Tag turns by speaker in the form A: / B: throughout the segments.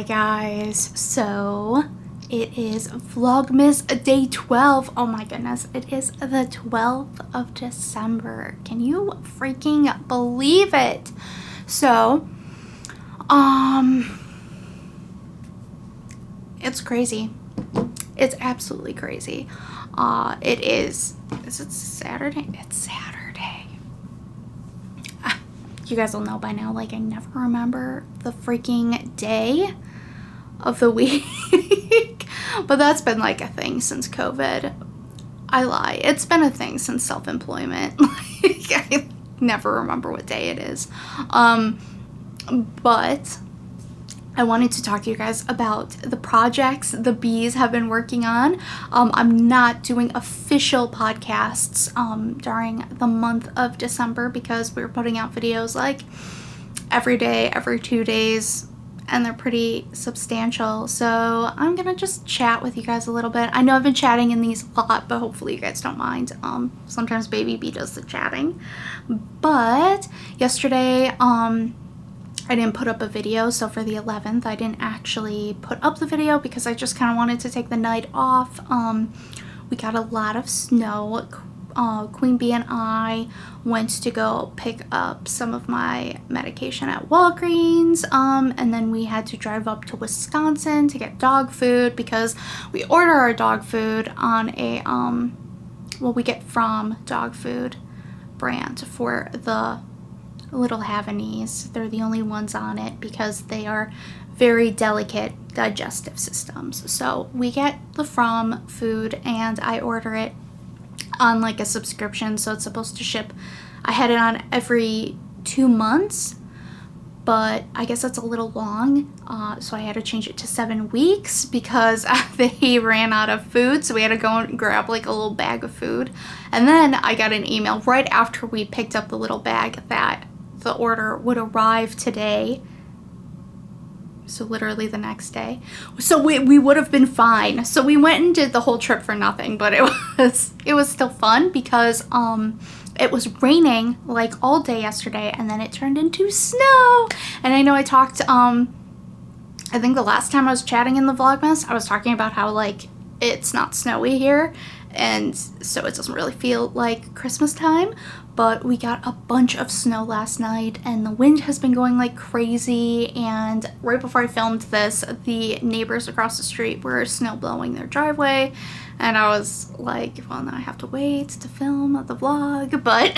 A: Hi guys, so it is Vlogmas Day 12. Oh my goodness, it is the 12th of December. Can you freaking believe it? So, it's crazy. It's absolutely crazy. Is it Saturday? It's Saturday. You guys will know by now, like, I never remember the freaking day of the week. But that's been like a thing since COVID. I lie. It's been a thing since self-employment. Like, I never remember what day it is. But I wanted to talk to you guys about the projects the bees have been working on. I'm not doing official podcasts during the month of December because we're putting out videos like every day, every 2 days, and they're pretty substantial. So I'm gonna just chat with you guys a little bit. I know I've been chatting in these a lot, but hopefully you guys don't mind. Sometimes Baby Bee does the chatting. But yesterday, I didn't put up a video, so for the 11th I didn't actually put up the video because I just kind of wanted to take the night off. We got a lot of snow. Queen Bee and I went to go pick up some of my medication at Walgreens, and then we had to drive up to Wisconsin to get dog food because we order our dog food on a we get from dog food brand for the little Havanese. They're the only ones on it because they are very delicate digestive systems. So we get the From food and I order it on like a subscription, so it's supposed to ship. I had it on every 2 months, but I guess that's a little long, so I had to change it to 7 weeks because they ran out of food, so we had to go and grab like a little bag of food. And then I got an email right after we picked up the little bag that the order would arrive today, so literally the next day. So we would have been fine. So we went and did the whole trip for nothing, but it was still fun because it was raining like all day yesterday and then it turned into snow. And I know I talked I think the last time I was chatting in the Vlogmas, I was talking about how like it's not snowy here and so it doesn't really feel like Christmas time. But we got a bunch of snow last night and the wind has been going like crazy, and right before I filmed this, the neighbors across the street were snow blowing their driveway, and I was like, well, now I have to wait to film the vlog, but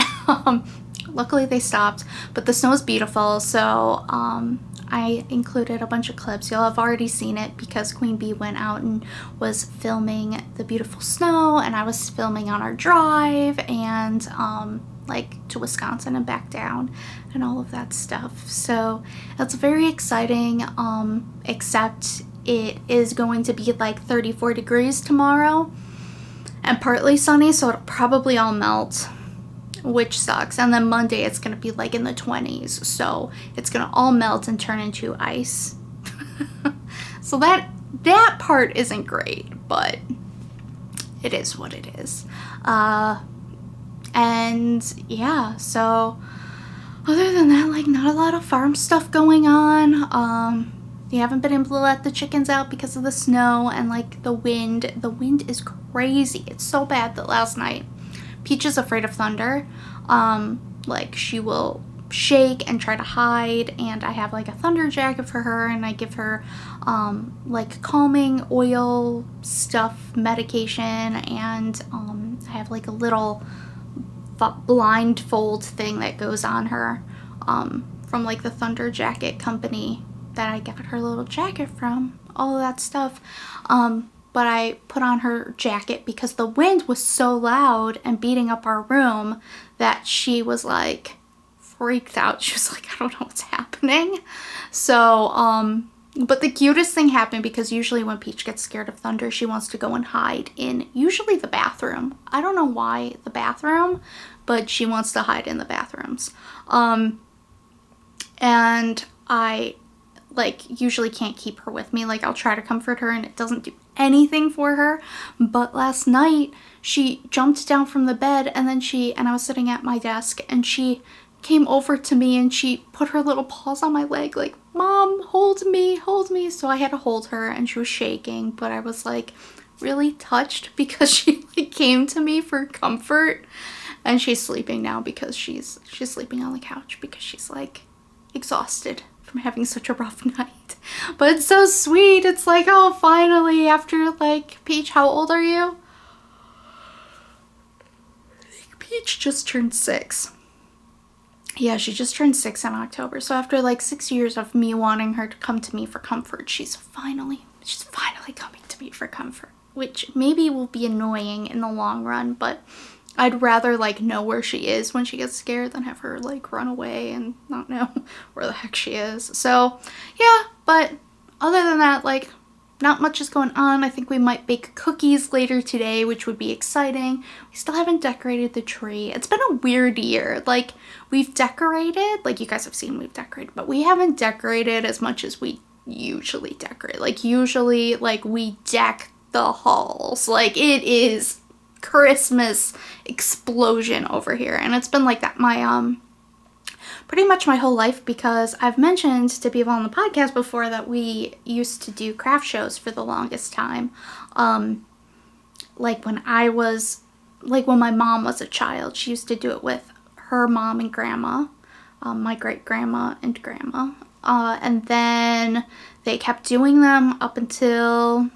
A: luckily they stopped. But the snow is beautiful, so I included a bunch of clips. You'll have already seen it because Queen Bee went out and was filming the beautiful snow, and I was filming on our drive and like to Wisconsin and back down and all of that stuff. So that's very exciting, except it is going to be like 34 degrees tomorrow and partly sunny, so it'll probably all melt, which sucks. And then Monday it's gonna be like in the 20s, so it's gonna all melt and turn into ice. So that part isn't great, but it is what it is. And yeah, so other than that, like, not a lot of farm stuff going on. We haven't been able to let the chickens out because of the snow and like the wind. The wind is crazy. It's so bad that last night Peach is afraid of thunder. Like, she will shake and try to hide, and I have like a thunder jacket for her, and I give her like calming oil stuff medication, and I have like a little blindfold thing that goes on her from like the thunder jacket company that I got her little jacket from, all of that stuff. But I put on her jacket because the wind was so loud and beating up our room that she was like freaked out. She was like, I don't know what's happening. So but the cutest thing happened because usually when Peach gets scared of thunder, she wants to go and hide in usually the bathroom. I don't know why the bathroom, but she wants to hide in the bathrooms. And I like usually can't keep her with me. Like, I'll try to comfort her and it doesn't do anything for her. But last night she jumped down from the bed and then I was sitting at my desk and she came over to me and she put her little paws on my leg like, Mom, hold me, hold me. So I had to hold her and she was shaking, but I was like really touched because she like came to me for comfort. And she's sleeping now because she's sleeping on the couch because she's like exhausted from having such a rough night. But it's so sweet. It's like, oh, finally, after like, Peach, how old are you? I think Peach just turned 6. Yeah, she just turned 6 in October. So after like 6 years of me wanting her to come to me for comfort, she's finally coming to me for comfort, which maybe will be annoying in the long run, but I'd rather like know where she is when she gets scared than have her like run away and not know where the heck she is. So yeah, but other than that, like not much is going on. I think we might bake cookies later today, which would be exciting. We still haven't decorated the tree. It's been a weird year. Like we've decorated, like you guys have seen we've decorated, but we haven't decorated as much as we usually decorate. Like usually like we deck the halls. Like it is Christmas explosion over here, and it's been like that my pretty much my whole life, because I've mentioned to people on the podcast before that we used to do craft shows for the longest time, like when my mom was a child. She used to do it with her mom and grandma, my great grandma and grandma, and then they kept doing them up until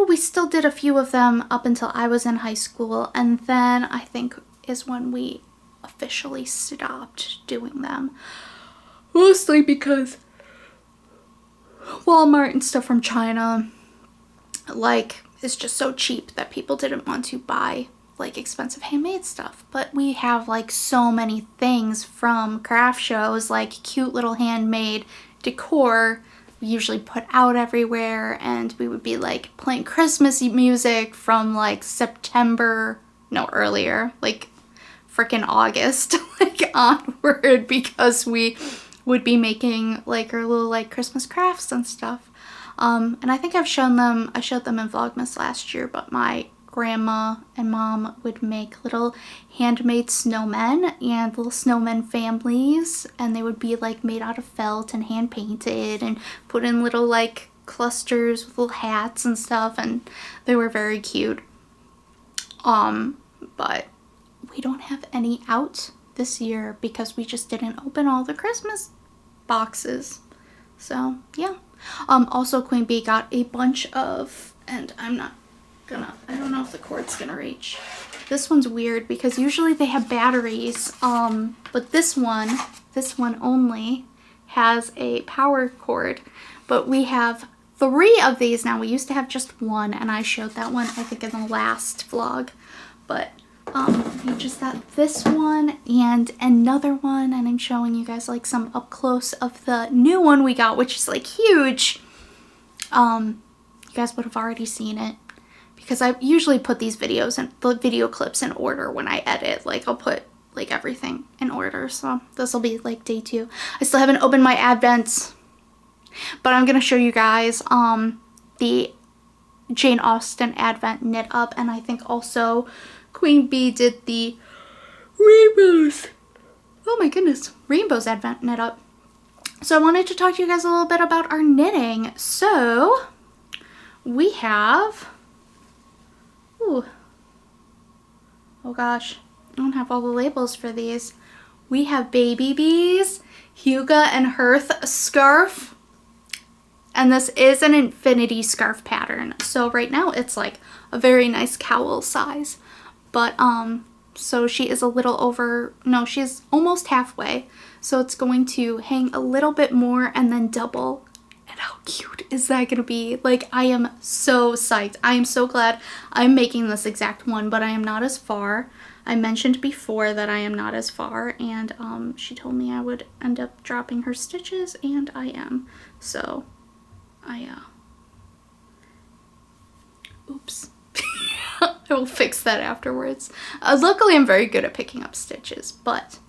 A: we still did a few of them up until I was in high school, and then I think is when we officially stopped doing them. Mostly because Walmart and stuff from China, like, is just so cheap that people didn't want to buy, like, expensive handmade stuff. But we have, like, so many things from craft shows, like cute little handmade decor we usually put out everywhere, and we would be like playing Christmas music from like earlier, like freaking August, like onward, because we would be making like our little like Christmas crafts and stuff. And I think I showed them in Vlogmas last year, but my grandma and mom would make little handmade snowmen and little snowmen families, and they would be like made out of felt and hand painted and put in little like clusters with little hats and stuff, and they were very cute. But we don't have any out this year because we just didn't open all the Christmas boxes. So yeah. Also Queen Bee got a bunch of, and I don't know if the cord's gonna reach. This one's weird because usually they have batteries, but this one only has a power cord. But we have 3 of these now. We used to have just 1, and I showed that one I think in the last vlog. But we just got this one and another one, and I'm showing you guys like some up close of the new one we got, which is like huge. You guys would have already seen it, because I usually put these videos and the video clips in order when I edit. Like I'll put like everything in order. So this will be like day 2. I still haven't opened my advents, but I'm gonna show you guys the Jane Austen Advent knit up, and I think also Queen Bee did the rainbows. Oh my goodness, rainbows Advent knit up. So I wanted to talk to you guys a little bit about our knitting. So we have, oh gosh, I don't have all the labels for these. We have Baby Bees, Hygge and Hearth scarf. And this is an infinity scarf pattern. So right now it's like a very nice cowl size. But so she is a little over, no, she's almost halfway. So it's going to hang a little bit more and then double. And how cute is that gonna be? Like, I am so psyched. I am so glad I'm making this exact one, but I am not as far. I mentioned before that I am not as far, and she told me I would end up dropping her stitches, and I am. So oops. I will fix that afterwards. Luckily, I'm very good at picking up stitches, but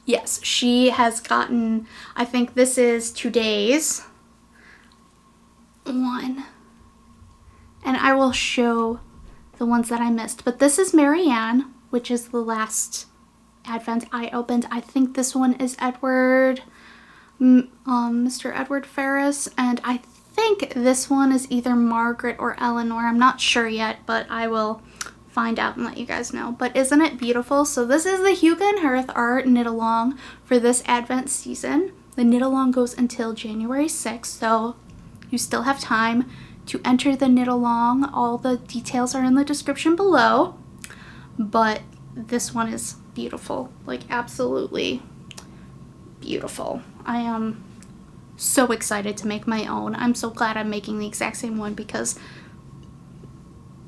A: yes, she has gotten, I think this is today's one, and I will show the ones that I missed, but this is Marianne, which is the last Advent I opened. I think this one is Mr. Edward Ferris, and I think this one is either Margaret or Eleanor. I'm not sure yet, but I will find out and let you guys know. But isn't it beautiful? So this is the Hygge and Hearth art knit along for this Advent season. The knit along goes until January 6th, so you still have time to enter the knit along. All the details are in the description below, but this one is beautiful, like absolutely beautiful. I am so excited to make my own. I'm so glad I'm making the exact same one because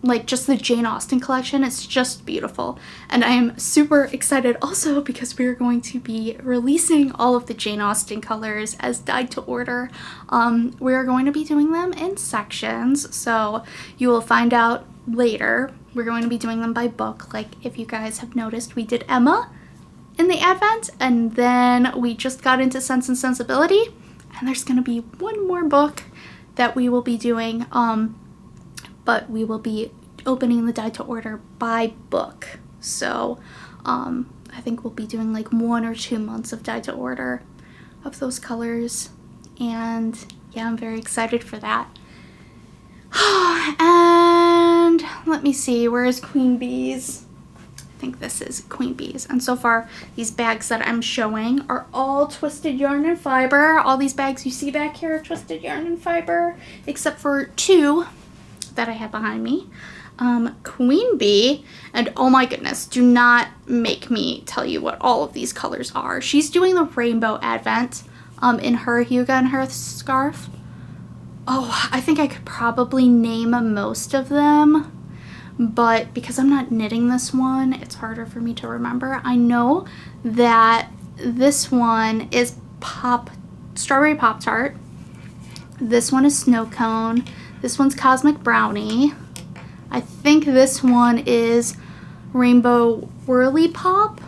A: like just the Jane Austen collection, it's just beautiful. And I am super excited also because we're going to be releasing all of the Jane Austen colors as dyed to order. We're going to be doing them in sections, so you will find out later. We're going to be doing them by book. Like if you guys have noticed, we did Emma in the Advent, and then we just got into Sense and Sensibility, and there's going to be one more book that we will be doing, but we will be opening the dyed to order by book. So I think we'll be doing like 1 or 2 months of dyed to order of those colors, and yeah, I'm very excited for that. And let me see, where is Queen Bee's? I think this is Queen Bee's. And so far, these bags that I'm showing are all twisted yarn and fiber. All these bags you see back here are twisted yarn and fiber, except for 2 that I have behind me. Queen Bee, and oh my goodness, do not make me tell you what all of these colors are. She's doing the Rainbow Advent in her Hygge and Hearth scarf. Oh, I think I could probably name most of them, but because I'm not knitting this one, it's harder for me to remember. I know that this one is Strawberry Pop-Tart. This one is Snow Cone. This one's Cosmic Brownie. I think this one is Rainbow Whirly Pop.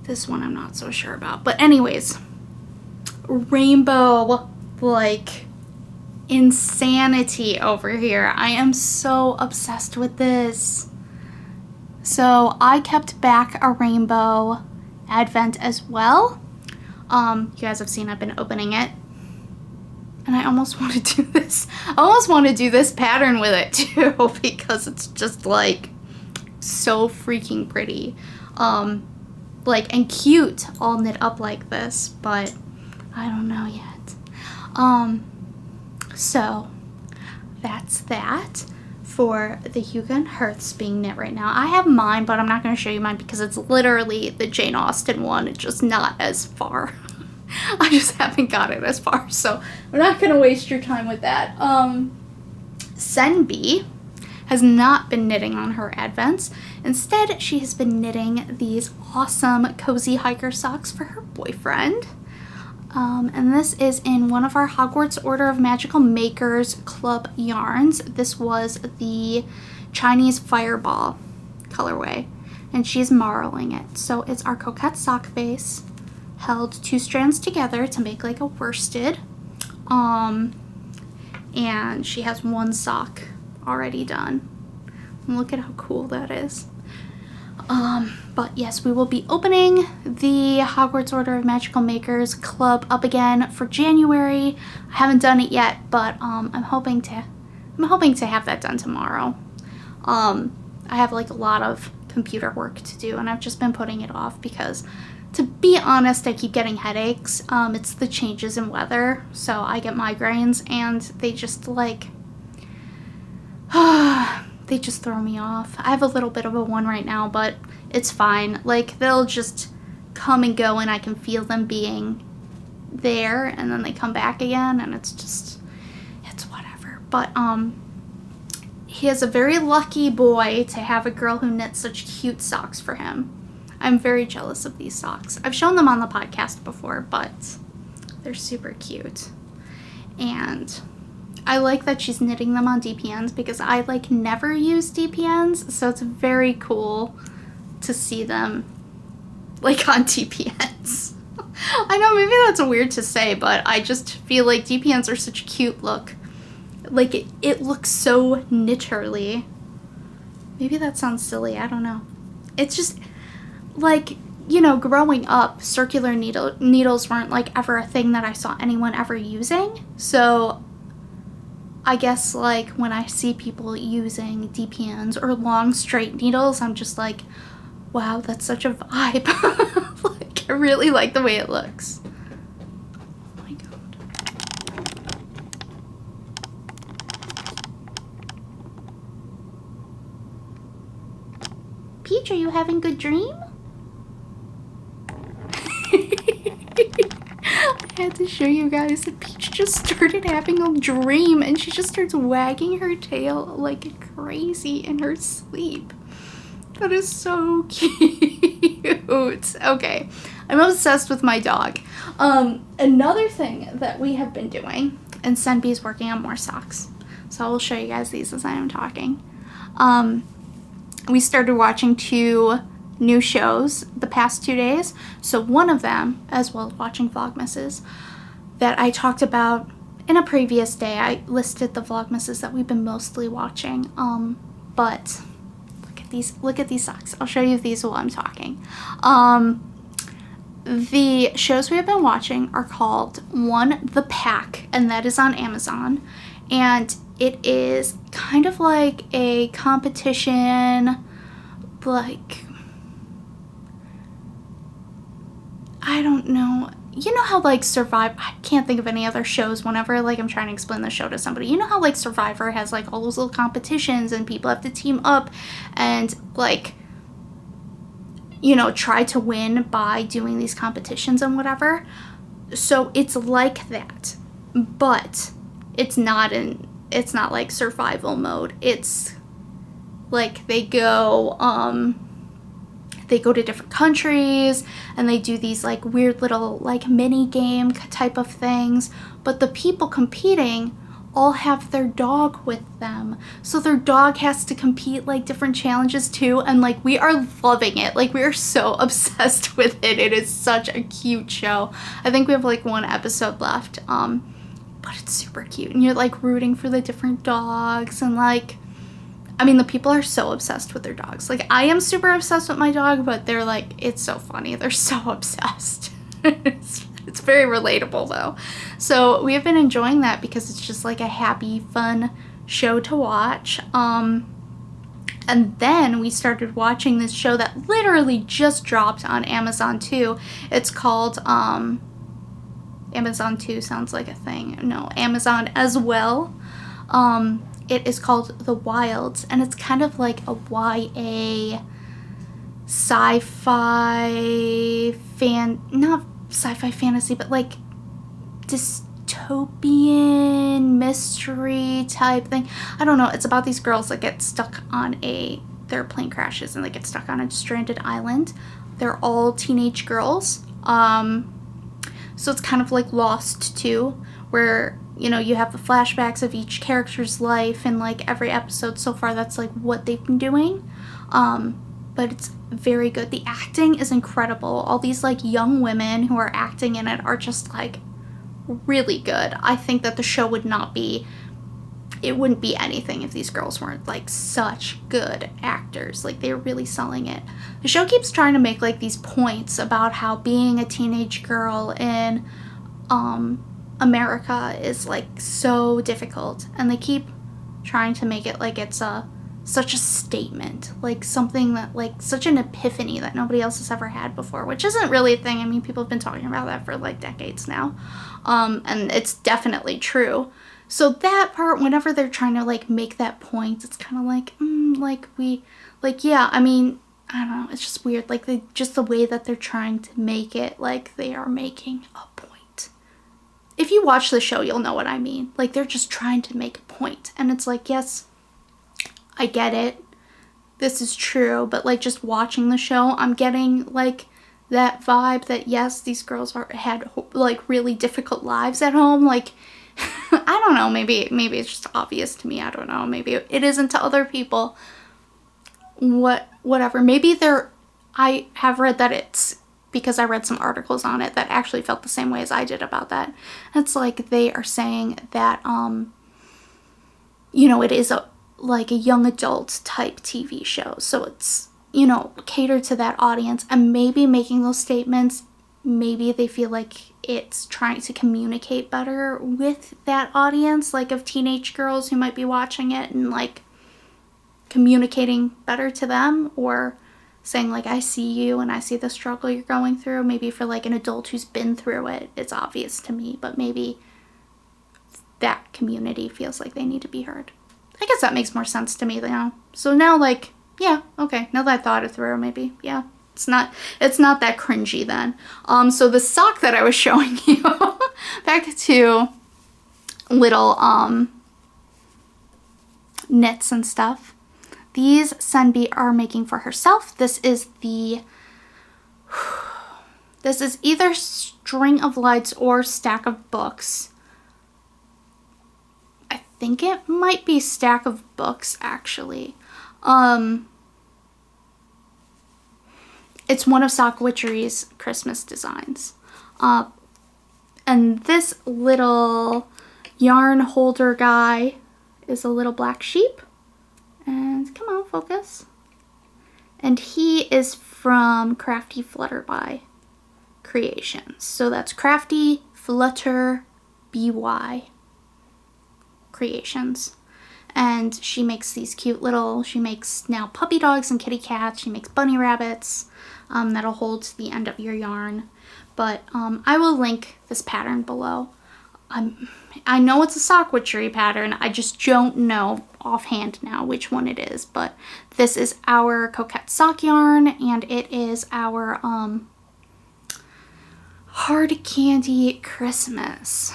A: This one I'm not so sure about. But anyways, rainbow, like, insanity over here. I am so obsessed with this. So I kept back a Rainbow Advent as well. You guys have seen I've been opening it. And I almost want to do this. I almost want to do this pattern with it too, because it's just like so freaking pretty. Like, and cute all knit up like this, but I don't know yet. So that's that for the Hygge and Hearths being knit right now. I have mine, but I'm not going to show you mine because it's literally the Jane Austen one. It's just not as far. I just haven't got it as far, so we're not going to waste your time with that. Senbee has not been knitting on her Advents. Instead, she has been knitting these awesome cozy hiker socks for her boyfriend. And this is in one of our Hogwarts Order of Magical Makers Club yarns. This was the Chinese Fireball colorway, and she's marling it. So it's our coquette sock base, held 2 strands together to make like a worsted. And she has 1 sock already done. And look at how cool that is. But yes, we will be opening the Hogwarts Order of Magical Makers Club up again for January. I haven't done it yet, but I'm hoping to have that done tomorrow. I have like a lot of computer work to do, and I've just been putting it off because, to be honest, I keep getting headaches. It's the changes in weather, so I get migraines, and they just like they just throw me off. I have a little bit of a one right now, but it's fine. Like, they'll just come and go, and I can feel them being there, and then they come back again, and it's whatever. But he is a very lucky boy to have a girl who knits such cute socks for him. I'm very jealous of these socks. I've shown them on the podcast before, but they're super cute. And I like that she's knitting them on DPNs because I like never use DPNs, so it's very cool to see them like on DPNs. I know, maybe that's weird to say, but I just feel like DPNs are such a cute look. Like, it looks so knitterly. Maybe that sounds silly, I don't know. It's just, like, you know, growing up, circular needles weren't like ever a thing that I saw anyone ever using. So I guess like when I see people using DPNs or long straight needles, I'm just like, wow, that's such a vibe. Like, I really like the way it looks. Oh my god. Peach, are you having a good dream? I had to show you guys that Peach just started having a dream and she just starts wagging her tail like crazy in her sleep. That is so cute. Okay, I'm obsessed with my dog. Another thing that we have been doing, and Senbi's working on more socks, so I will show you guys these as I am talking. We started watching 2 new shows the past 2 days. So one of them, as well as watching Vlogmases, that I talked about in a previous day. I listed the Vlogmases that we've been mostly watching. But look at these socks. I'll show you these while I'm talking. The shows we have been watching are called The Pack, and that is on Amazon. And it is kind of like a competition, like, I don't know. You know how like Survivor, I can't think of any other shows whenever like I'm trying to explain the show to somebody. You know how like Survivor has like all those little competitions and people have to team up and like, you know, try to win by doing these competitions and whatever. So it's like that, but it's not like survival mode. It's like they go to different countries and they do these like weird little like mini game type of things, but the people competing all have their dog with them, so their dog has to compete like different challenges too, and like we are loving it. Like we are so obsessed with it. It is such a cute show. I think we have like 1 episode left, but it's super cute and you're like rooting for the different dogs, and like, I mean, the people are so obsessed with their dogs. Like, I am super obsessed with my dog, but they're like, it's so funny. They're so obsessed. It's very relatable, though. So we have been enjoying that because it's just like a happy, fun show to watch. And then we started watching this show that literally just dropped on Amazon 2. It's called, Amazon 2 sounds like a thing. No, Amazon as well. It is called The Wilds, and it's kind of like a YA not sci-fi fantasy, but like dystopian mystery type thing. I don't know. It's about these girls that get stuck on their plane crashes and they get stuck on a stranded island. They're all teenage girls. So it's kind of like Lost too, where, you know, you have the flashbacks of each character's life and like every episode so far, that's like what they've been doing. But it's very good. The acting is incredible. All these like young women who are acting in it are just like really good. I think that the show wouldn't be anything if these girls weren't like such good actors. Like, they're really selling it. The show keeps trying to make like these points about how being a teenage girl in America is like so difficult, and they keep trying to make it like it's such a statement, like something that, like, such an epiphany that nobody else has ever had before, which isn't really a thing. I mean, people have been talking about that for like decades now, and it's definitely true. So that part, whenever they're trying to like make that point, it's kind of like, yeah, I mean, I don't know, it's just weird, like just the way that they're trying to make it, like they are making a point. If you watch the show, you'll know what I mean. Like, they're just trying to make a point, and it's like, yes, I get it, this is true, but like just watching the show, I'm getting like that vibe that yes, these girls had like really difficult lives at home. Like, I don't know, maybe it's just obvious to me. I don't know, maybe it isn't to other people. Whatever. Maybe I have read that it's because I read some articles on it that actually felt the same way as I did about that. It's like they are saying that you know, it is like a young adult type TV show, so it's, you know, cater to that audience, and maybe making those statements, maybe they feel like it's trying to communicate better with that audience, like of teenage girls who might be watching it and like communicating better to them, or saying like, I see you and I see the struggle you're going through. Maybe for like an adult who's been through it, it's obvious to me, but maybe that community feels like they need to be heard. I guess that makes more sense to me now. So now, like, yeah, okay, now that I thought it through, maybe, yeah, it's not that cringy then. So the sock that I was showing you, back to little knits and stuff. These Senbi are making for herself. This is either String of Lights or Stack of Books. I think it might be Stack of Books, actually. It's one of Sock Witchery's Christmas designs. And this little yarn holder guy is a little black sheep. And come on, focus. And he is from Crafty Flutterby Creations. So that's Crafty Flutter BY Creations. And she makes these cute little, she makes now puppy dogs and kitty cats. She makes bunny rabbits that'll hold to the end of your yarn. But I will link this pattern below. I know it's a Sock Witchery pattern. I just don't know offhand now which one it is. But this is our Coquette Sock yarn, and it is our Hard Candy Christmas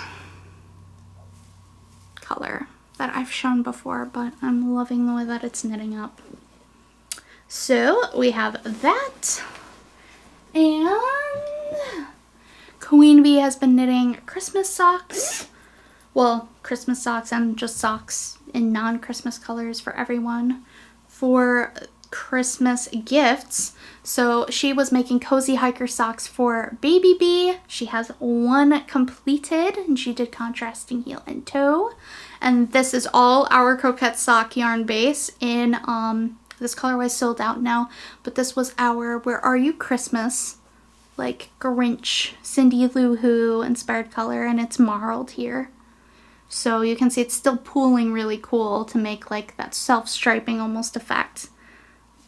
A: color that I've shown before, but I'm loving the way that it's knitting up. So we have that, and Queen Bee has been knitting Christmas socks. Well, Christmas socks and just socks in non-Christmas colors for everyone for Christmas gifts. So she was making cozy hiker socks for Baby Bee. She has one completed, and she did contrasting heel and toe. And this is all our Coquette sock yarn base in this colorway is sold out now, but this was our Where Are You Christmas, like Grinch, Cindy Lou Who inspired color, and it's marled here. So you can see it's still pooling really cool to make like that self-striping almost effect,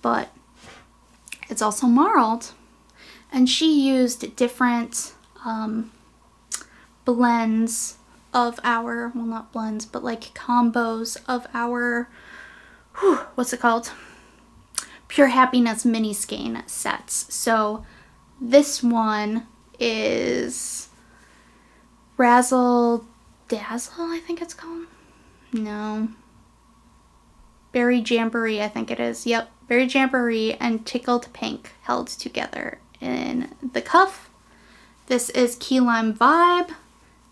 A: but it's also marled. And she used different blends of our, well, not blends, but like combos of our, what's it called? Pure Happiness mini skein sets. So this one is Razzle Dazzle, I think it's called. No. Berry Jamboree, I think it is. Yep. Berry Jamboree and Tickled Pink held together in the cuff. This is Key Lime Vibe.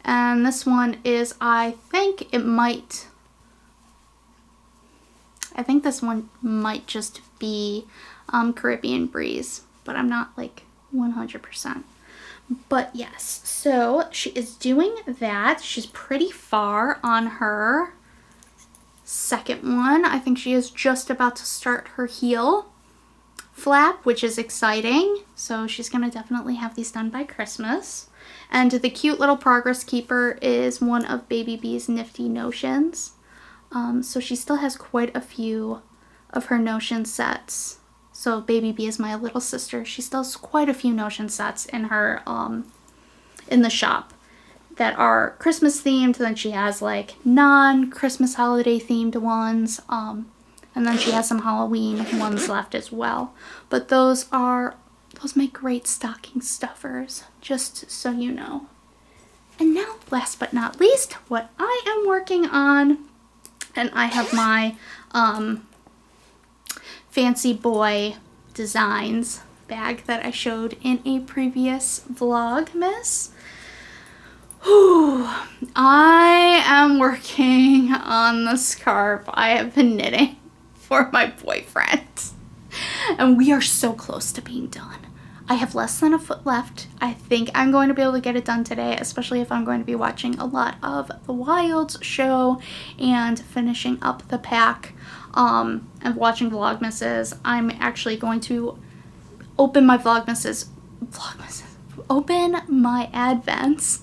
A: And this one is, I think this one might just be Caribbean Breeze, but I'm not like 100%. But yes, so she is doing that. She's pretty far on her second one. I think she is just about to start her heel flap, which is exciting. So she's going to definitely have these done by Christmas. And the cute little progress keeper is one of Baby Bee's nifty notions. So she still has quite a few of her notion sets. So Baby Bee is my little sister. She still has quite a few notion sets in her in the shop that are Christmas themed. Then she has like non-Christmas holiday themed ones. And then she has some Halloween ones left as well. But those make great stocking stuffers, just so you know. And now, last but not least, what I am working on, and I have my Fancy Boy Designs bag that I showed in a previous Vlogmas. Whew. I am working on the scarf I have been knitting for my boyfriend. And we are so close to being done. I have less than a foot left. I think I'm going to be able to get it done today, especially if I'm going to be watching a lot of the Wilds show and finishing up the pack. and watching Vlogmases, I'm actually going to open my open my advents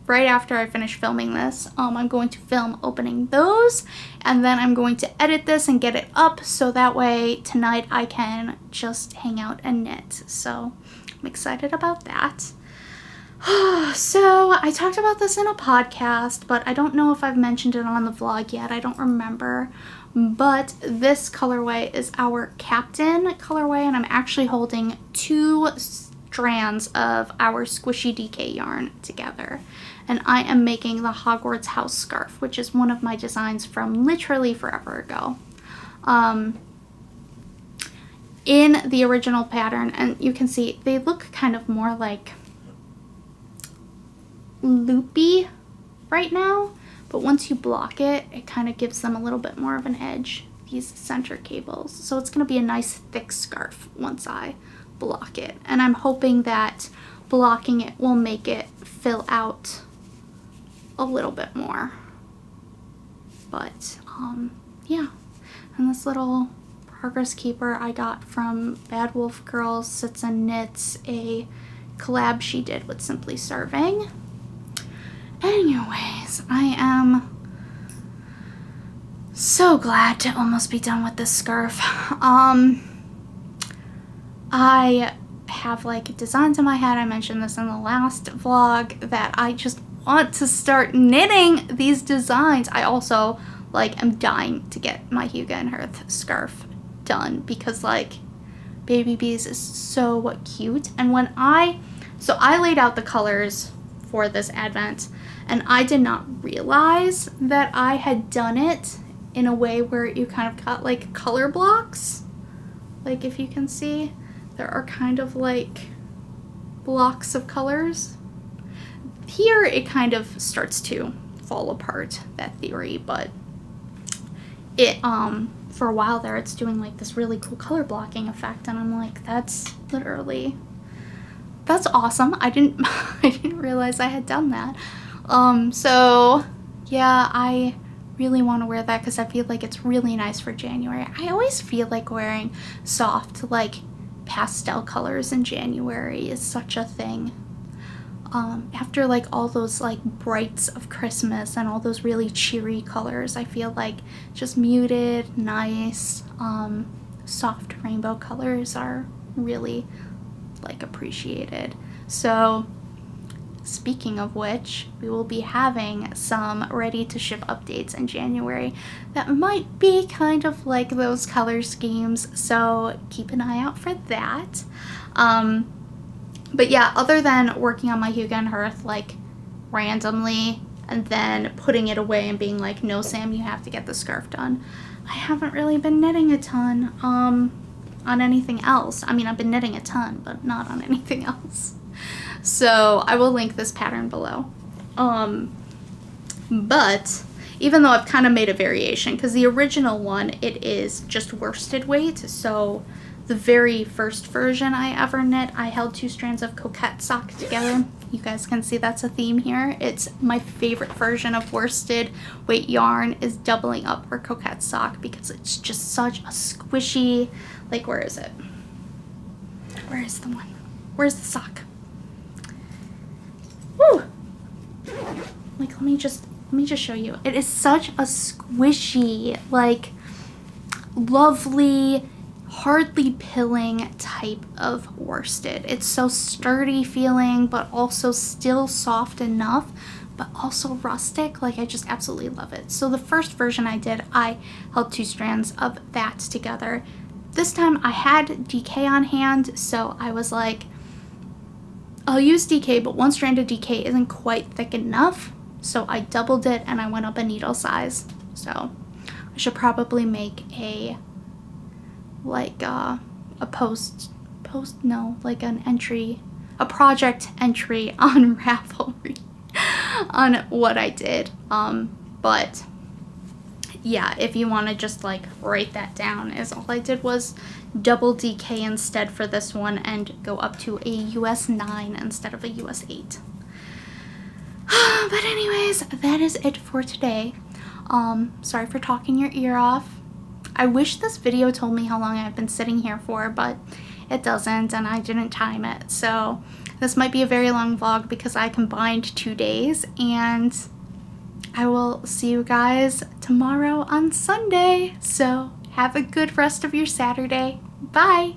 A: right after I finish filming this. I'm going to film opening those, and then I'm going to edit this and get it up so that way tonight I can just hang out and knit. So I'm excited about that. So I talked about this in a podcast, but I don't know if I've mentioned it on the vlog yet. I don't remember. But this colorway is our Captain colorway, and I'm actually holding 2 strands of our squishy DK yarn together. And I am making the Hogwarts house scarf, which is one of my designs from literally forever ago. In the original pattern, and you can see they look kind of more like loopy right now, but once you block it, it kind of gives them a little bit more of an edge, these center cables. So it's going to be a nice thick scarf once I block it, and I'm hoping that blocking it will make it fill out a little bit more. But yeah, and this little progress keeper I got from Bad Wolf Girls Sits and Knits, a collab she did with Simply Serving. Anyways, I am so glad to almost be done with this scarf. I have like designs in my head. I mentioned this in the last vlog that I just want to start knitting these designs. I also like am dying to get my Hygge and Hearth scarf done because like Baby Bees is so cute. And when I laid out the colors for this advent, and I did not realize that I had done it in a way where you kind of got like color blocks. Like if you can see, there are kind of like blocks of colors. Here it kind of starts to fall apart, that theory, but it for a while there it's doing like this really cool color blocking effect, and I'm like, that's awesome. I didn't realize I had done that. So yeah, I really want to wear that because I feel like it's really nice for January. I always feel like wearing soft like pastel colors in January is such a thing. After like all those like brights of Christmas and all those really cheery colors, I feel like just muted, nice, soft rainbow colors are really like appreciated. So speaking of which, we will be having some ready to ship updates in January that might be kind of like those color schemes, so keep an eye out for that. But yeah, other than working on my Hygge and Hearth like randomly and then putting it away and being like, no Sam, you have to get the scarf done, I haven't really been knitting a ton on anything else. I mean, I've been knitting a ton, but not on anything else. So I will link this pattern below. But even though I've kind of made a variation, because the original one, it is just worsted weight, so the very first version I ever knit, I held 2 strands of coquette sock together. You guys can see that's a theme here. It's my favorite version of worsted weight yarn is doubling up for coquette sock because it's just such a squishy, like, where is it? Where is the one? Where's the sock? Woo! Like, let me just show you. It is such a squishy, like, lovely, hardly pilling type of worsted. It's so sturdy feeling, but also still soft enough, but also rustic. Like, I just absolutely love it. So the first version I did, I held 2 strands of that together. This time I had DK on hand, so I was like, I'll use DK, but 1 strand of DK isn't quite thick enough, so I doubled it and I went up a needle size. So I should probably make a like a project entry on Ravelry on what I did. But yeah, if you want to just like write that down, is all I did was double DK instead for this one and go up to a US 9 instead of a US 8. But anyways, that is it for today. Sorry for talking your ear off. I wish this video told me how long I've been sitting here for, but it doesn't, and I didn't time it. So this might be a very long vlog because I combined 2 days, and I will see you guys tomorrow on Sunday. So have a good rest of your Saturday. Bye!